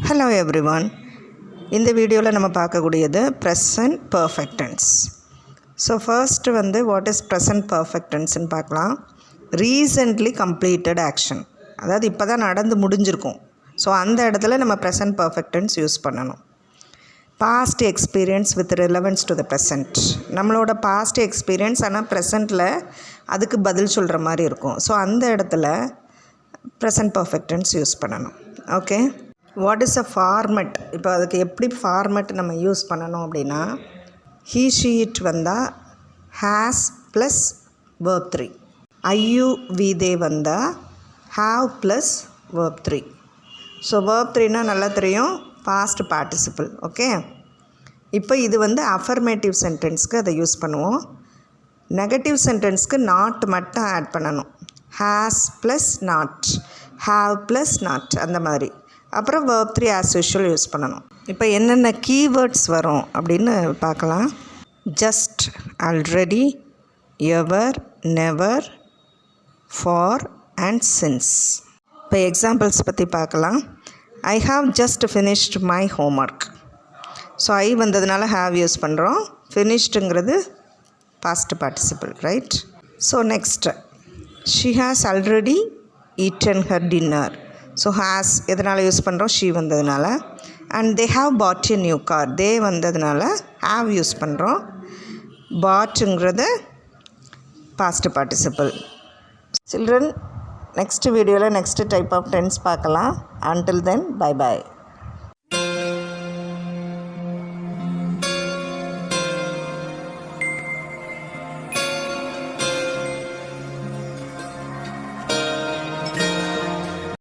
Hello everyone. இந்த வீடியோவில் நம்ம பார்க்கக்கூடியது present perfect tense. So first வந்து what is present perfect tenseன்னு பார்க்கலாம். Recently completed action. அதாவது இப்போ தான் நடந்து முடிஞ்சிருக்கும். ஸோ அந்த இடத்துல நம்ம present perfect tense யூஸ் பண்ணணும். Past experience with relevance to the present. நம்மளோட past experience ஆனால் ப்ரெசண்ட்டில் அதுக்கு பதில் சொல்கிற மாதிரி இருக்கும். ஸோ அந்த இடத்துல present perfect tense யூஸ் பண்ணணும். Okay, what is a format? இப்போ அதுக்கு எப்படி ஃபார்மெட் நம்ம யூஸ் பண்ணணும் அப்படின்னா, ஹீ ஷீ இட் வந்தால் has plus verb 3, I you we they வந்தால் have plus verb 3. So verb 3னா நல்லா தெரியும், பாஸ்ட் பார்ட்டிசிபிள். ஓகே, இப்போ இது வந்து அஃபர்மேட்டிவ் சென்டென்ஸ்க்கு அதை யூஸ் பண்ணுவோம். நெகட்டிவ் சென்டென்ஸ்க்கு நாட் மட்டும் ஆட் பண்ணணும். Has plus not, have plus not, அந்த மாதிரி. அப்புறம் verb 3 as usual யூஸ் பண்ணணும். இப்போ என்னென்ன கீவேர்ட்ஸ் வரும் அப்படின்னு பார்க்கலாம். Just, already, ever, never, for and since. இப்போ எக்ஸாம்பிள்ஸ் பற்றி பார்க்கலாம். I have just finished my homework. So I வந்ததுனால ஹாவ் யூஸ் பண்ணுறோம். ஃபினிஷ்டுங்கிறது past participle, right? So next, she has already eaten her dinner. So has எதனால் use பண்ணுறோம்? She வந்ததுனால. And they have bought a new car. They வந்ததுனால have use பண்ணுறோம். பாட்டுங்கிறது past participle. Children, next வீடியோவில் next type of tense பார்க்கலாம். Until then, bye bye.